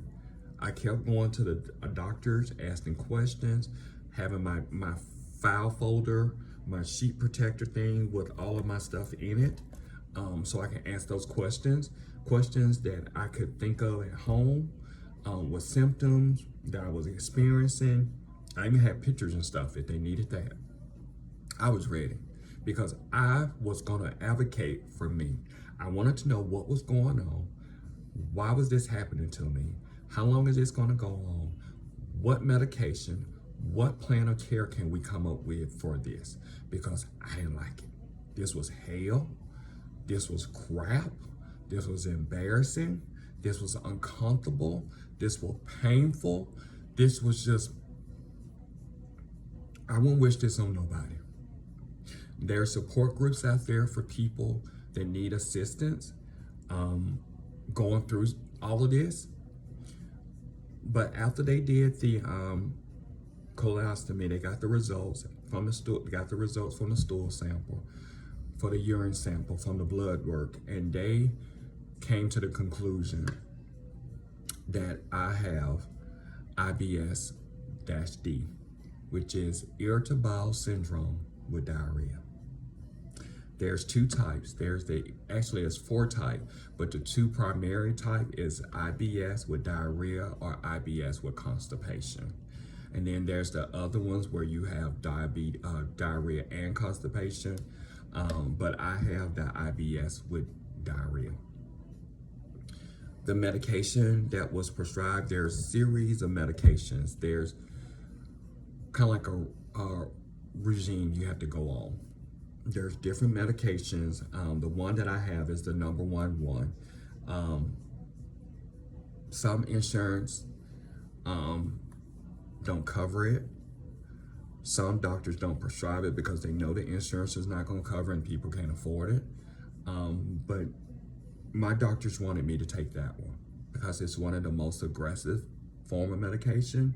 I kept going to the doctors, asking questions, having my file folder, my sheet protector thing with all of my stuff in it, so I can ask those questions that I could think of at home, with symptoms that I was experiencing. I even had pictures and stuff if they needed that. I was ready because I was gonna advocate for me. I wanted to know what was going on. Why was this happening to me? How long is this gonna go on? What medication, what plan of care can we come up with for this? Because I didn't like it. This was hell. This was crap. This was embarrassing. This was uncomfortable. This was painful. This was just, I wouldn't wish this on nobody. There are support groups out there for people that need assistance going through all of this. But after they did the colostomy, they got the results from the stool. They got the results from the stool sample, for the urine sample, from the blood work, and they came to the conclusion that I have IBS-D, which is irritable bowel syndrome with diarrhea. There's two types. Actually it's four types, but the two primary type is IBS with diarrhea or IBS with constipation. And then there's the other ones where you have diarrhea and constipation, but I have the IBS with diarrhea. The medication that was prescribed, there's a series of medications. There's kind of like a regime you have to go on. There's different medications. The one that I have is the number one. Some insurance don't cover it. Some doctors don't prescribe it because they know the insurance is not going to cover and people can't afford it. But my doctors wanted me to take that one because it's one of the most aggressive form of medication.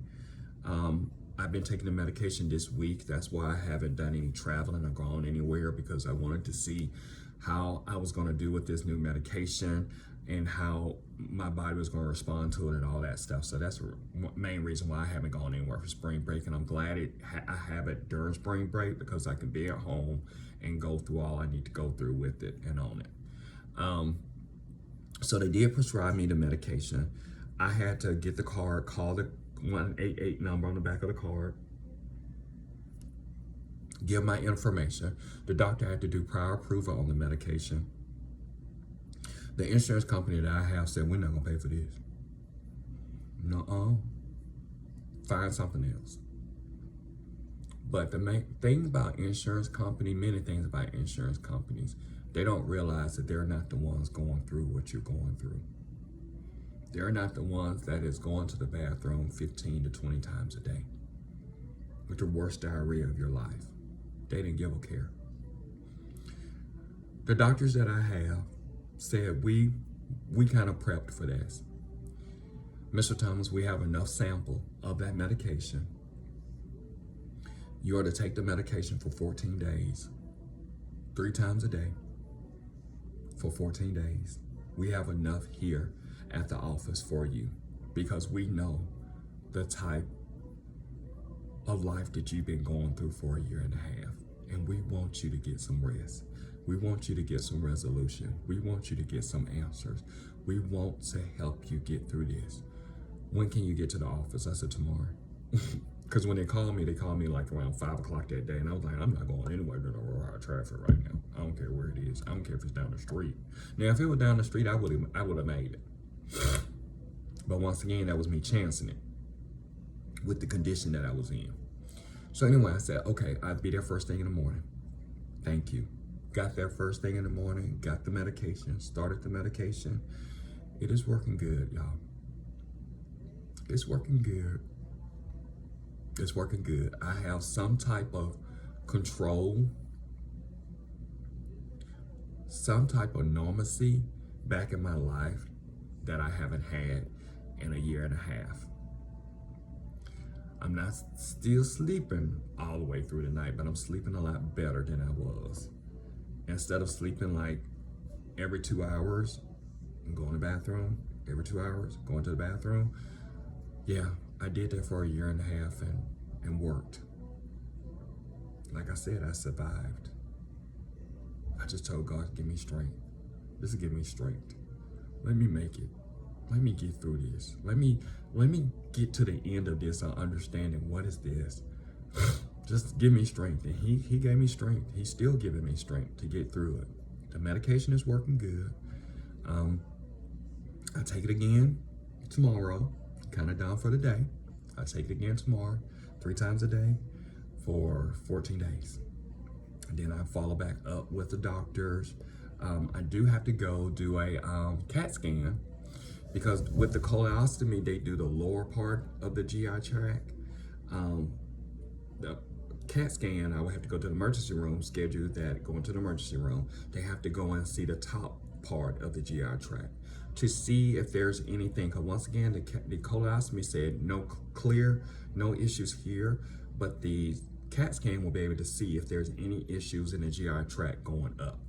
I've been taking the medication this week. That's why I haven't done any traveling or gone anywhere, because I wanted to see how I was going to do with this new medication and how my body was going to respond to it and all that stuff. So that's the main reason why I haven't gone anywhere for spring break. And I'm glad I have it during spring break, because I can be at home and go through all I need to go through with it and on it. So they did prescribe me the medication. I had to get the card, call the 188 number on the back of the card, give my information. The doctor had to do prior approval on the medication. The insurance company that I have said, we're not gonna pay for this. Nuh-uh. Find something else. But the main thing about insurance company, many things about insurance companies, they don't realize that they're not the ones going through what you're going through. They're not the ones that is going to the bathroom 15 to 20 times a day with the worst diarrhea of your life. They didn't give a care. The doctors that I have said, we kind of prepped for this. Mr. Thomas, we have enough sample of that medication. You are to take the medication for 14 days, 3 times a day for 14 days. We have enough here at the office for you, because we know the type of life that you've been going through for 1.5 years, and we want you to get some rest. We want you to get some resolution. We want you to get some answers. We want to help you get through this. When can you get to the office? I said, tomorrow. Because when they called me like around 5 o'clock that day, and I was like, I'm not going anywhere to the road traffic right now. I don't care where it is. I don't care if it's down the street. Now, if it was down the street, I would have made it. But once again, that was me chancing it with the condition that I was in. So anyway, I said, okay, I'd be there first thing in the morning. Thank you. Got there first thing in the morning, got the medication, started the medication. It is working good, y'all. It's working good. It's working good. I have some type of control, some type of normalcy back in my life that I haven't had in a year and a half. I'm not still sleeping all the way through the night, but I'm sleeping a lot better than I was. Instead of sleeping like every 2 hours and going to the bathroom, every 2 hours, going to the bathroom. Yeah, I did that for a year and a half and worked. Like I said, I survived. I just told God, give me strength. Just give me strength. Let me make it. Let me get through this. Let me get to the end of this understanding what is this. Just give me strength. And he gave me strength. He's still giving me strength to get through it. The medication is working good. I take it again tomorrow. Kind of done for the day. I take it again tomorrow, 3 times a day for 14 days. And then I follow back up with the doctors. I do have to go do a CAT scan because with the colostomy, they do the lower part of the GI tract. The CAT scan, I would have to go to the emergency room, schedule that, go into the emergency room. They have to go and see the top part of the GI tract to see if there's anything. Because once again, the colostomy said no clear, no issues here, but the CAT scan will be able to see if there's any issues in the GI tract going up.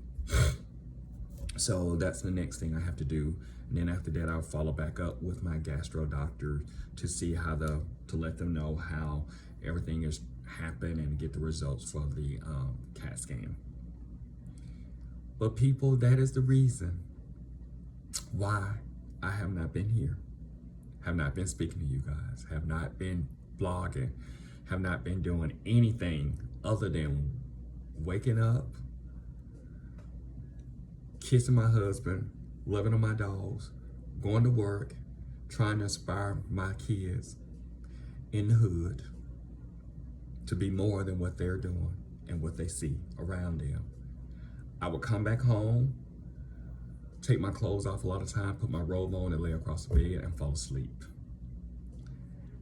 So that's the next thing I have to do. And then after that, I'll follow back up with my gastro doctor to see how to let them know how everything is happened and get the results for the CAT scan. But people, that is the reason why I have not been here, have not been speaking to you guys, have not been blogging, have not been doing anything other than waking up, kissing my husband, loving on my dogs, going to work, trying to inspire my kids in the hood to be more than what they're doing and what they see around them. I would come back home, take my clothes off a lot of time, put my robe on and lay across the bed and fall asleep.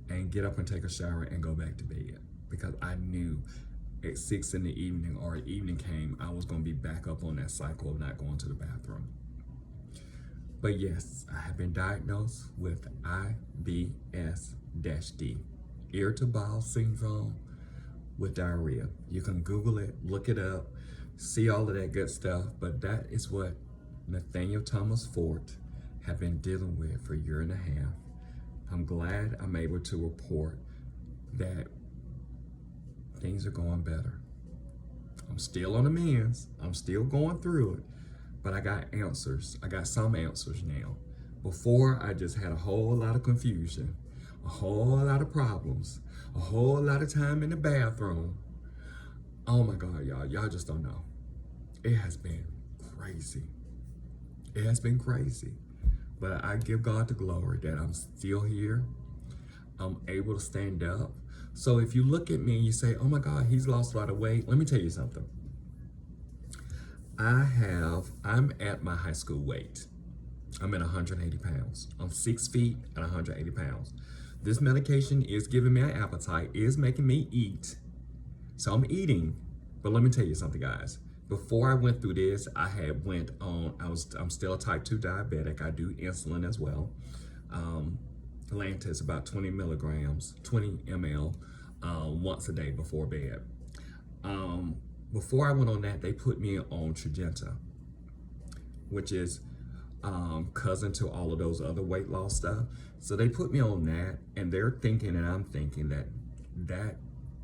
And get up and take a shower and go back to bed. Because I knew at 6 in the evening or evening came, I was gonna be back up on that cycle of not going to the bathroom. But yes, I have been diagnosed with IBS-D, irritable bowel syndrome with diarrhea. You can Google it, look it up, see all of that good stuff, but that is what Nathaniel Thomas-Fort have been dealing with for a year and a half. I'm glad I'm able to report that things are going better. I'm still on the mends. I'm still going through it, but I got answers. I got some answers now. Before, I just had a whole lot of confusion, a whole lot of problems, a whole lot of time in the bathroom. Oh my God, y'all just don't know. It has been crazy. It has been crazy. But I give God the glory that I'm still here. I'm able to stand up. So if you look at me and you say, oh my God, he's lost a lot of weight. Let me tell you something. I'm at my high school weight. I'm at 180 pounds. I'm 6 feet and 180 pounds. This medication is giving me an appetite, is making me eat. So I'm eating. But let me tell you something, guys. Before I went through this, I'm still a type 2 diabetic. I do insulin as well. Lantus, about 20 milligrams, 20 ml once a day before bed. Before I went on that, they put me on Tradenta, which is cousin to all of those other weight loss stuff. So they put me on that, and they're thinking, and I'm thinking that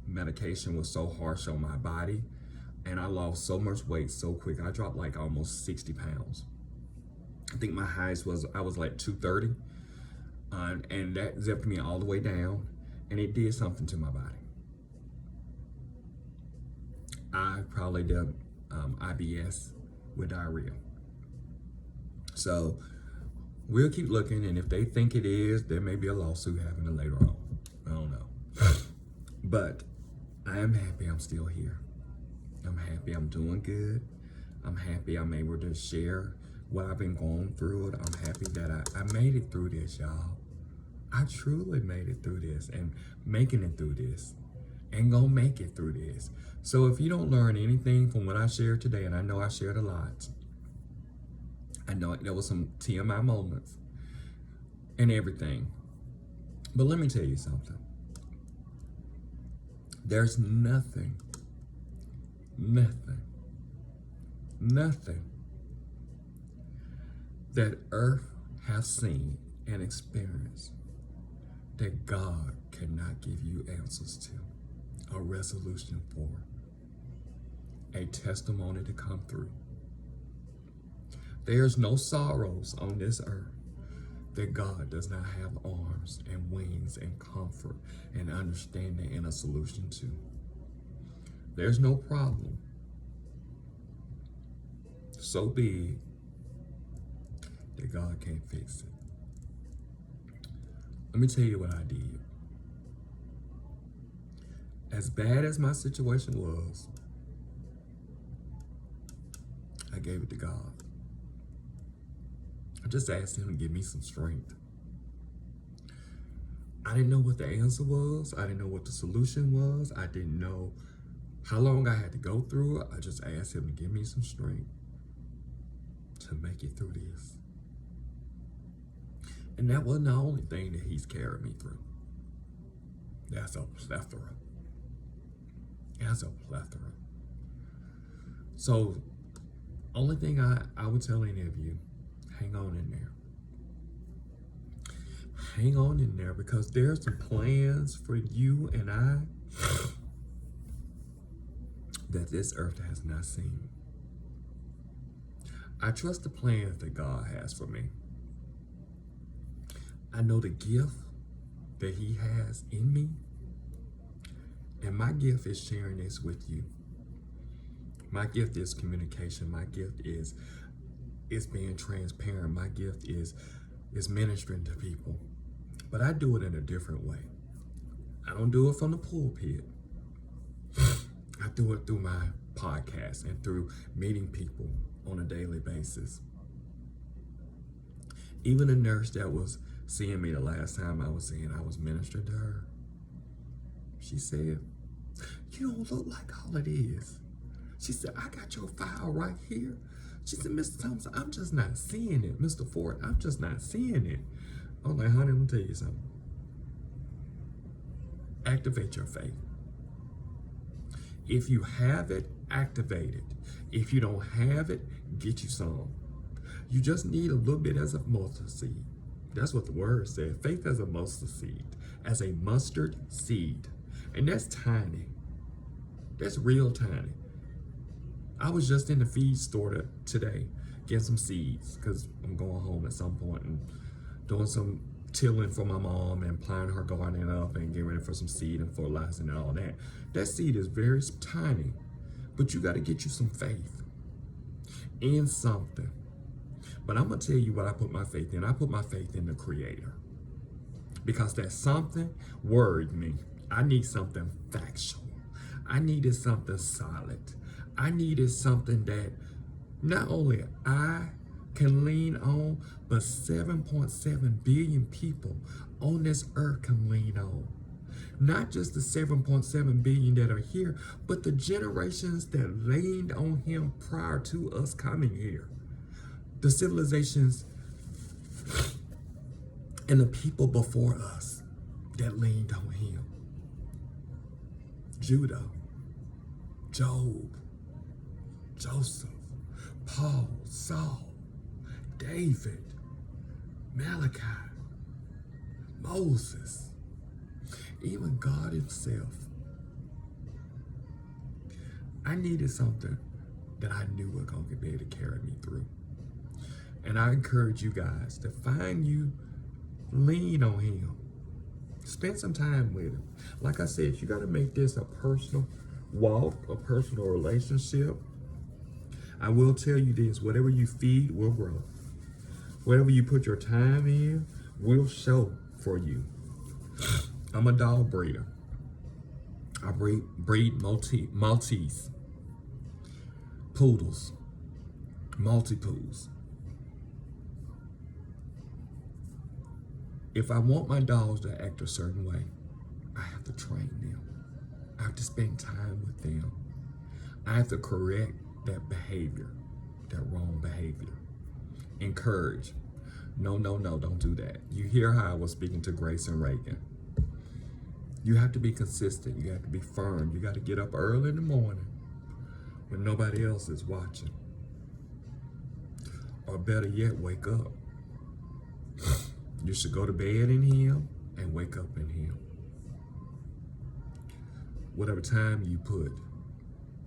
medication was so harsh on my body, and I lost so much weight so quick. I dropped like almost 60 pounds. I think my highest I was like 230. And that zipped me all the way down, and it did something to my body. I probably did IBS with diarrhea. So we'll keep looking, and if they think it is, there may be a lawsuit happening later on. I don't know. But I am happy I'm still here. I'm happy I'm doing good. I'm happy I'm able to share what I've been going through. I'm happy that I made it through this, y'all. I truly made it through this and making it through this and gonna make it through this. So if you don't learn anything from what I shared today, and I know I shared a lot, I know there was some TMI moments and everything, but let me tell you something. There's nothing that earth has seen and experienced that God cannot give you answers to, a resolution for, a testimony to come through. There's no sorrows on this earth that God does not have arms and wings and comfort and understanding and a solution to. There's no problem so big that God can't fix it. Let me tell you what I did. As bad as my situation was, I gave it to God. I just asked him to give me some strength. I didn't know what the answer was. I didn't know what the solution was. I didn't know how long I had to go through it. I just asked him to give me some strength to make it through this. And that wasn't the only thing that he's carried me through. That's a plethora. That's a plethora. So, only thing I would tell any of you, hang on in there. Hang on in there, because there's some plans for you and I that this earth has not seen. I trust the plans that God has for me. I know the gift that he has in me, and my gift is sharing this with you. My gift is communication. My gift is being transparent. My gift is ministering to people. But I do it in a different way. I don't do it from the pulpit. I do it through my podcast and through meeting people on a daily basis. Even a nurse that was seeing me the last time I was ministering to her, she said, "You don't look like all it is." She said, "I got your file right here." She said, "Mr. Thompson, I'm just not seeing it. Mr. Fort, I'm just not seeing it." I was like, "Honey, I'm gonna tell you something. Activate your faith. If you have it, activate it. If you don't have it, get you some. You just need a little bit as a mustard seed." That's what the word said. Faith as a mustard seed. As a mustard seed. And that's tiny. That's real tiny. I was just in the feed store today getting some seeds, because I'm going home at some point and doing some tilling for my mom and planting her garden up and getting ready for some seed and fertilizing and all that. That seed is very tiny, but you got to get you some faith in something. But I'm going to tell you what I put my faith in. I put my faith in the Creator, because that something worried me. I need something factual. I needed something solid. I needed something that not only I can lean on, but 7.7 billion people on this earth can lean on. Not just the 7.7 billion that are here, but the generations that leaned on him prior to us coming here. The civilizations and the people before us that leaned on him. Judah, Job, Joseph, Paul, Saul, David, Malachi, Moses, even God himself. I needed something that I knew was going to be able to carry me through. And I encourage you guys to find you, lean on him. Spend some time with him. Like I said, you got to make this a personal walk, a personal relationship. I will tell you this, whatever you feed will grow. Whatever you put your time in will show for you. I'm a dog breeder. I breed Maltese, poodles, Maltipools. If I want my dogs to act a certain way, I have to train them. I have to spend time with them. I have to correct that behavior, that wrong behavior. Encourage. No, no, no, don't do that. You hear how I was speaking to Grace and Reagan. You have to be consistent. You have to be firm. You got to get up early in the morning when nobody else is watching. Or better yet, wake up. You should go to bed in Him and wake up in Him. Whatever time you put,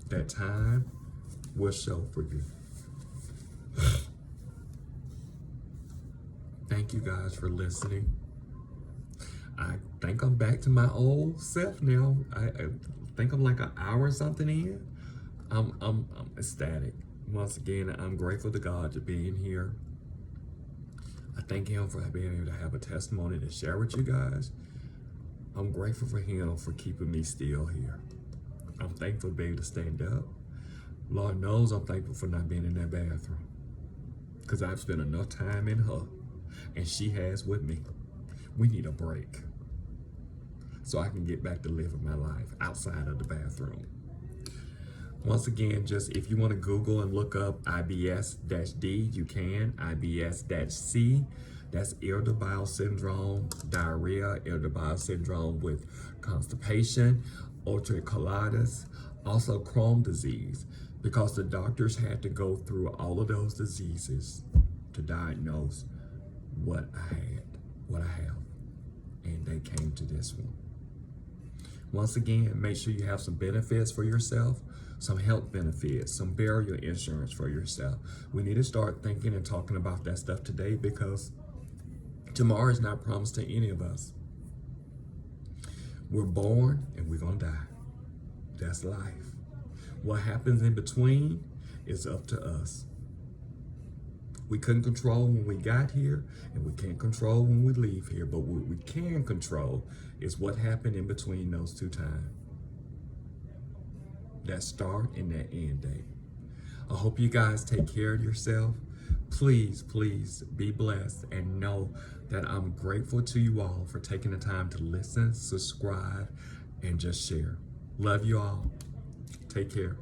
that time will show for you. Thank you guys for listening. I think I'm back to my old self now. I think I'm like an hour or something in. I'm ecstatic. Once again, I'm grateful to God to being here. I thank Him for being able to have a testimony to share with you guys. I'm grateful for Him for keeping me still here. I'm thankful to be able to stand up. Lord knows I'm thankful for not being in that bathroom, because I've spent enough time in her, and she has with me. We need a break so I can get back to living my life outside of the bathroom. Once again, just if you want to Google and look up IBS-D, you can. IBS-C, that's irritable bowel syndrome, diarrhea, irritable bowel syndrome with constipation, ulcerative colitis, also Crohn's disease, because the doctors had to go through all of those diseases to diagnose what I had, what I have, and they came to this one. Once again, make sure you have some benefits for yourself, some health benefits, some burial insurance for yourself. We need to start thinking and talking about that stuff today, because tomorrow is not promised to any of us. We're born and we're gonna die. That's life. What happens in between is up to us. We couldn't control when we got here, and we can't control when we leave here, but what we can control is what happened in between those two times. That start and that end date. I hope you guys take care of yourself. Please, please be blessed, and know that I'm grateful to you all for taking the time to listen, subscribe, and just share. Love you all. Take care.